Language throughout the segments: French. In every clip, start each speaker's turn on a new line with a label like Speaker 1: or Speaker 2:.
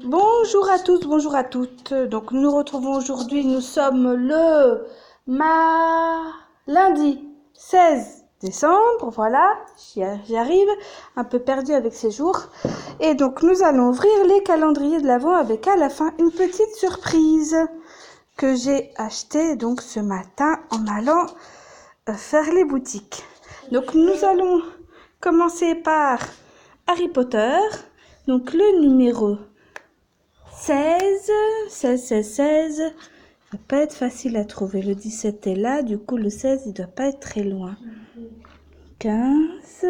Speaker 1: Bonjour à tous, bonjour à toutes. Donc nous nous retrouvons aujourd'hui, nous sommes le lundi 16 décembre, voilà, j'y arrive, un peu perdu avec ces jours. Et donc nous allons ouvrir les calendriers de l'Avent avec à la fin une petite surprise que j'ai achetée donc ce matin en allant faire les boutiques. Donc nous allons commencer par Harry Potter, donc le numéro 16, 16, 16, 16. Il va pas être facile à trouver. Le 17 est là, du coup le 16 il doit pas être très loin. 15,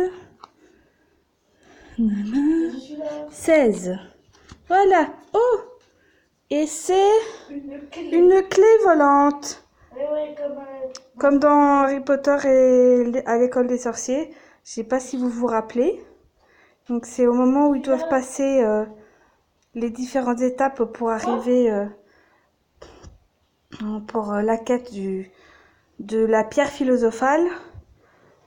Speaker 1: 16. Voilà. Oh! Et c'est une clé volante. Comme dans Harry Potter et à l'école des sorciers. Je sais pas si vous vous rappelez. Donc c'est au moment où ils doivent passer les différentes étapes pour arriver pour la quête de la pierre philosophale.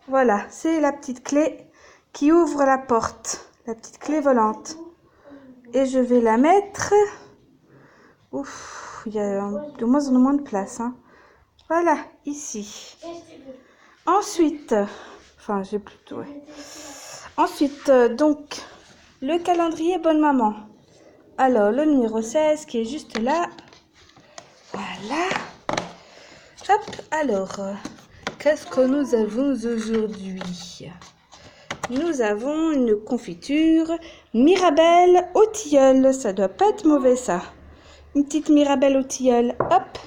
Speaker 1: Voilà, c'est la petite clé qui ouvre la porte, la petite clé volante. Et je vais la mettre. Ouf, il y a de moins en moins de place. Hein. Voilà, ici. Ensuite, enfin j'ai plutôt... Ouais. Ensuite, donc, le calendrier Bonne Maman. Alors, le numéro 16 qui est juste là. Voilà. Hop, alors, qu'est-ce que nous avons aujourd'hui? Nous avons une confiture Mirabelle au tilleul. Ça doit pas être mauvais, ça. Une petite Mirabelle au tilleul. Hop.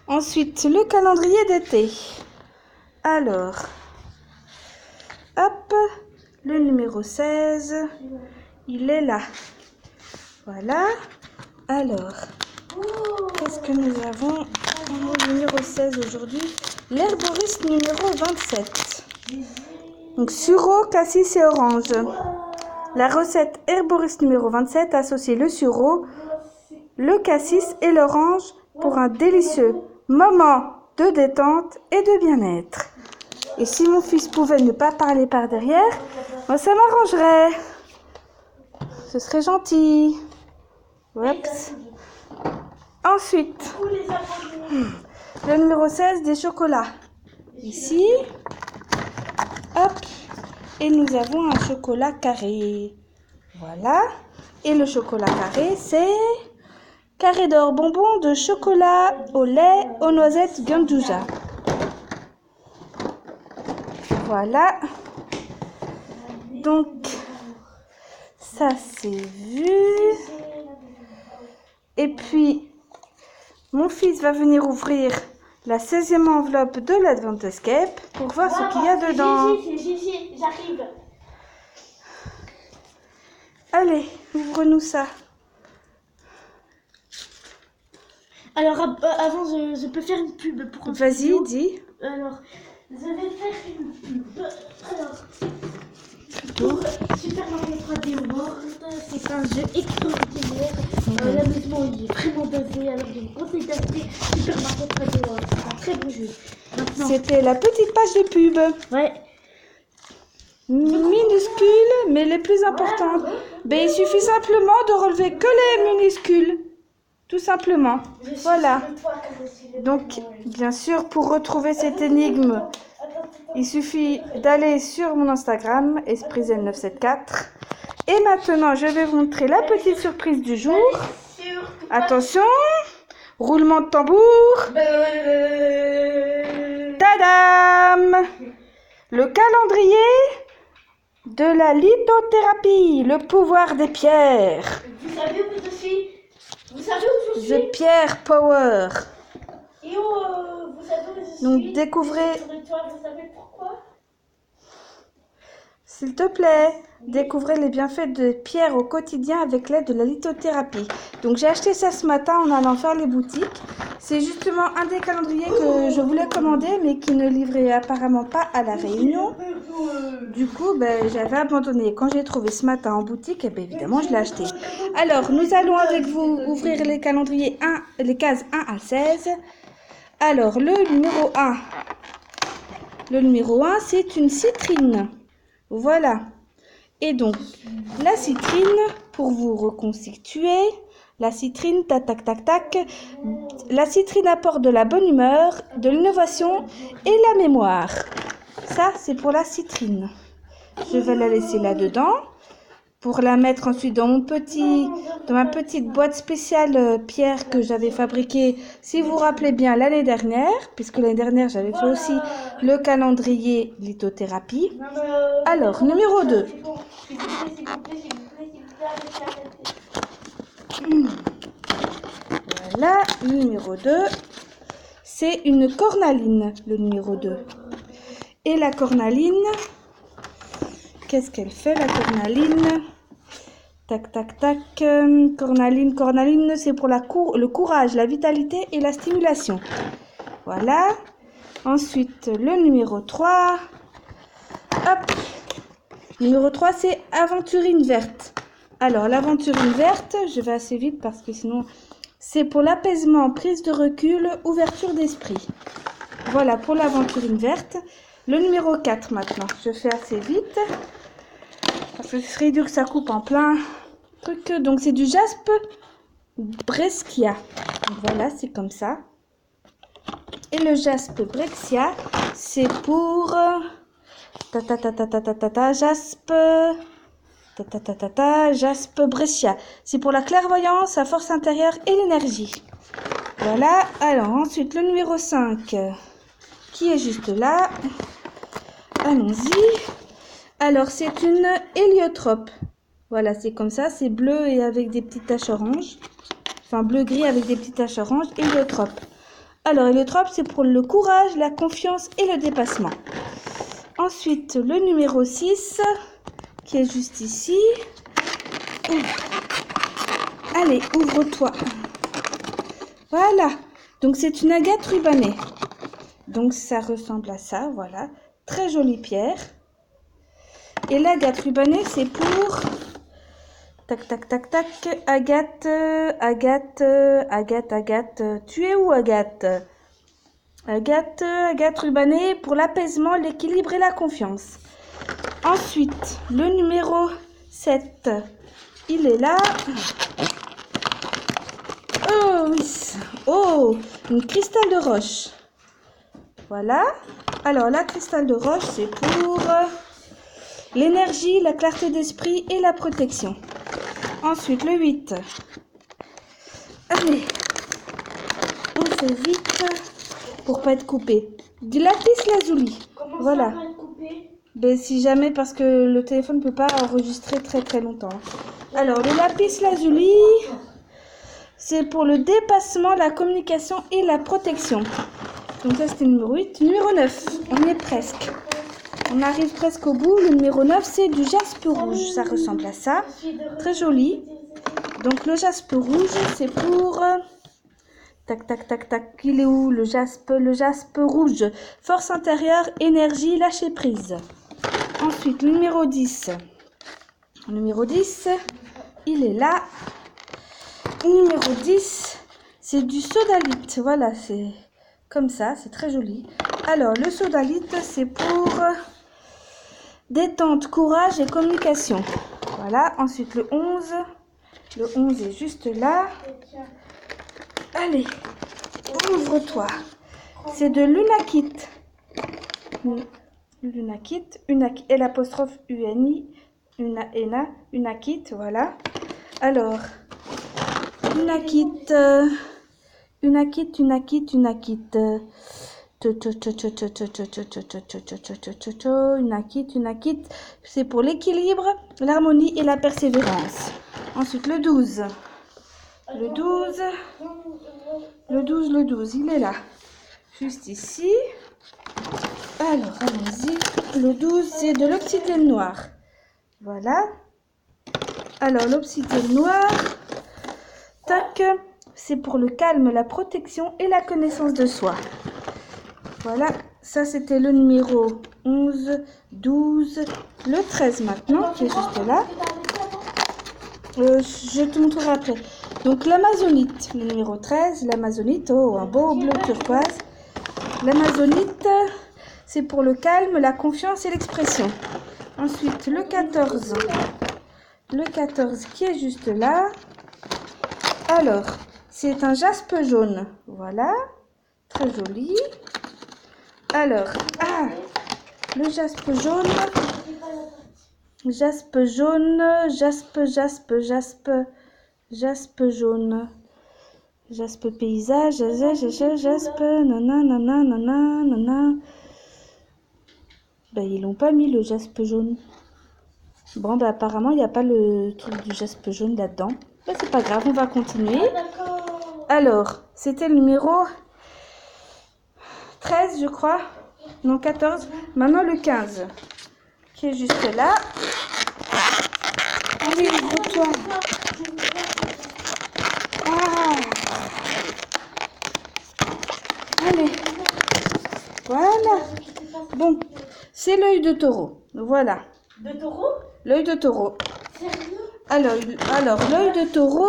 Speaker 1: Ensuite, le calendrier d'été. Alors, hop, le numéro 16, il est là. Voilà. Alors, qu'est-ce que nous avons au numéro 16 aujourd'hui? L'herboriste numéro 27. Donc, sureau, cassis et orange. La recette herboriste numéro 27 associe le sureau, le cassis et l'orange pour un délicieux moment de détente et de bien-être. Et si mon fils pouvait ne pas parler par derrière, moi ça m'arrangerait. Ce serait gentil. Oups. Ensuite, le numéro 16 des chocolats. Ici. Hop. Et nous avons un chocolat carré. Voilà. Et le chocolat carré, c'est carré d'or bonbon de chocolat au lait aux noisettes Gandouja. Voilà. Donc, ça c'est vu. Et puis, mon fils va venir ouvrir la 16e enveloppe de l'Advent Escape pour voir ce qu'il y a dedans.
Speaker 2: C'est Gigi, j'arrive.
Speaker 1: Allez, ouvre-nous ça.
Speaker 2: Alors, avant, je peux faire une pub pour un
Speaker 1: Vas-y,
Speaker 2: studio.
Speaker 1: dis.
Speaker 2: Alors, je vais faire une pub. Alors, pour Super Mario 3D World, c'est un jeu extraordinaire. L'amusement il est vraiment dosé. Alors, je vous conseille d'acheter Super Mario 3D World. C'est un très bon jeu. Maintenant,
Speaker 1: C'était la petite page de pub.
Speaker 2: ouais.
Speaker 1: Minuscules, mais les plus importantes. Ben, il suffit simplement de relever que les minuscules. Tout simplement. Voilà. Donc, bien sûr, pour retrouver cette énigme, il suffit d'aller sur mon Instagram, esprizel974. Et maintenant, je vais vous montrer la petite surprise du jour. Attention, roulement de tambour. Tadam! Le calendrier de la lithothérapie, le pouvoir des pierres.
Speaker 2: Vous savez où je suis? Vous savez où je suis?
Speaker 1: The Pierre Power.
Speaker 2: Et où vous savez où je suis?
Speaker 1: Donc découvrez,
Speaker 2: Sur le toit, vous savez pourquoi?
Speaker 1: s'il te plaît, découvrez les bienfaits de pierre au quotidien avec l'aide de la lithothérapie. Donc j'ai acheté ça ce matin en allant faire les boutiques. C'est justement un des calendriers que je voulais commander mais qui ne livrait apparemment pas à La Réunion. Du coup, j'avais abandonné. Quand j'ai trouvé ce matin en boutique, évidemment, je l'ai acheté. Alors, nous allons avec vous ouvrir les calendriers 1, les cases 1 à 16. Alors, le numéro 1, c'est une citrine. Voilà. Et donc, la citrine, pour vous reconstituer. La citrine, tac, tac, tac, tac. La citrine apporte de la bonne humeur, de l'innovation et la mémoire. Ça, c'est pour la citrine. Je vais la laisser là-dedans pour la mettre ensuite dans ma petite boîte spéciale pierre que j'avais fabriquée, si vous vous rappelez bien, l'année dernière, puisque l'année dernière, j'avais fait aussi le calendrier lithothérapie. Alors, numéro 2. Voilà, numéro 2. C'est une cornaline, le numéro 2. Et la cornaline, qu'est-ce qu'elle fait, la cornaline? Tac, tac, tac. Cornaline, c'est pour le courage, la vitalité et la stimulation. Voilà. Ensuite, le numéro 3. Hop. Numéro 3, c'est aventurine verte. Alors, l'aventurine verte, je vais assez vite parce que sinon, c'est pour l'apaisement, prise de recul, ouverture d'esprit. Voilà pour l'aventurine verte. Le numéro 4 maintenant, je fais assez vite. Parce que ce serait dur que ça coupe en plein truc. Donc, c'est du jaspe breccia. Voilà, c'est comme ça. Et le jaspe breccia, c'est pour... jaspe breccia. C'est pour la clairvoyance, la force intérieure et l'énergie. Voilà. Alors, ensuite, le numéro 5, qui est juste là. Allons-y. Alors, c'est une héliotrope. Voilà, c'est comme ça. C'est bleu et avec des petites taches oranges. Enfin, bleu-gris avec des petites taches oranges. Héliotrope. Alors, héliotrope, c'est pour le courage, la confiance et le dépassement. Ensuite, le numéro 6, qui est juste ici. Allez, ouvre-toi. Voilà. Donc, c'est une agate rubanée. Donc, ça ressemble à ça, voilà. Très jolie pierre. Et l'agate rubanée, c'est pour... Tac, tac, tac, tac. Agate. Tu es où, Agathe? Agate rubanée pour l'apaisement, l'équilibre et la confiance. Ensuite, le numéro 7, il est là. Oh, oui. Oh, une cristal de roche. Voilà. Alors, la cristal de roche, c'est pour l'énergie, la clarté d'esprit et la protection. Ensuite, le 8. Allez, on fait vite pour pas être coupé. Du lapis lazuli. Voilà.
Speaker 2: Ça va être coupé?
Speaker 1: Ben, si jamais, parce que le téléphone ne peut pas enregistrer très très longtemps. Alors, le lapis lazuli, c'est pour le dépassement, la communication et la protection. Donc ça, c'était le numéro 8. Numéro 9, on est presque. On arrive presque au bout. Le numéro 9, c'est du jaspe rouge. Ça ressemble à ça. Très joli. Donc, le jaspe rouge, c'est pour... Tac, tac, tac, tac. Il est où le jaspe? Le jaspe rouge. Force intérieure, énergie, lâcher prise. Ensuite, le numéro 10. Le numéro 10, il est là. Numéro 10, c'est du sodalite. Voilà, c'est comme ça, c'est très joli. Alors, le sodalite, c'est pour détente, courage et communication. Voilà, ensuite le 11. Le 11 est juste là. Allez, ouvre-toi. C'est de l'unakite. L'unakite, l'apostrophe UNI, unakite, voilà. Alors, unakite, unakite, c'est pour l'équilibre, l'harmonie et la persévérance. Ensuite, le 12. Le 12, il est là. Juste ici. Alors, allons-y. Le 12, c'est de l'obsidienne noire. Voilà. Alors, l'obsidienne noire, tac, c'est pour le calme, la protection et la connaissance de soi. Voilà, ça c'était le numéro 11, 12, le 13 maintenant, qui est juste là. Je te montrerai après. Donc, l'amazonite, le numéro 13, l'amazonite, oh, un beau bleu turquoise. L'amazonite, c'est pour le calme, la confiance et l'expression. Ensuite, le 14. le 14 qui est juste là. Alors, c'est un jaspe jaune. Voilà, très joli. Alors, le jaspe jaune. Jaspe jaune, jaspe jaune. Jaspe paysage, jaspe, nanana. Ben, ils l'ont pas mis le jaspe jaune. Bon, ben, apparemment, il n'y a pas le truc du jaspe jaune là-dedans. Ben, c'est pas grave, on va continuer. Alors, c'était le numéro 13, je crois. Non, 14. Maintenant, le 15. Qui est juste là. Allez, ouvre-toi. Allez. Voilà. Bon, c'est l'œil de taureau. Voilà.
Speaker 2: De taureau?
Speaker 1: L'œil de taureau.
Speaker 2: Sérieux?
Speaker 1: Alors l'œil de taureau...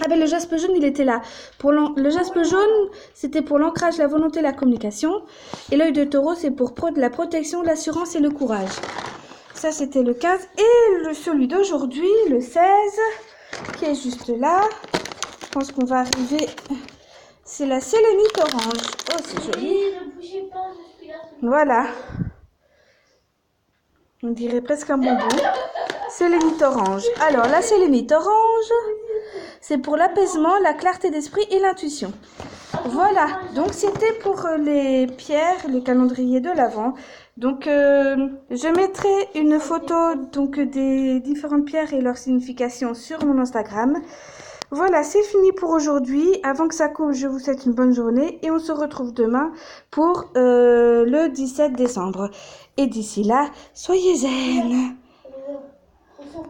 Speaker 1: Ah ben le jaspe jaune, il était là. Le jaspe jaune, c'était pour l'ancrage, la volonté, la communication. Et l'œil de taureau, c'est pour la protection, l'assurance et le courage. Ça, c'était le 15. Et celui d'aujourd'hui, le 16, qui est juste là. Je pense qu'on va arriver... C'est la sélénite orange. Oh, c'est joli.
Speaker 2: Oui, ne bougez pas, je suis là.
Speaker 1: Voilà. On dirait presque un bonbon. Sélénite orange. Alors, la sélénite orange, c'est pour l'apaisement, la clarté d'esprit et l'intuition. Voilà. Donc, c'était pour les pierres, le calendrier de l'Avent. Donc, je mettrai une photo donc, des différentes pierres et leur signification sur mon Instagram. Voilà, c'est fini pour aujourd'hui. Avant que ça coupe, je vous souhaite une bonne journée et on se retrouve demain pour le 17 décembre. Et d'ici là, soyez zen.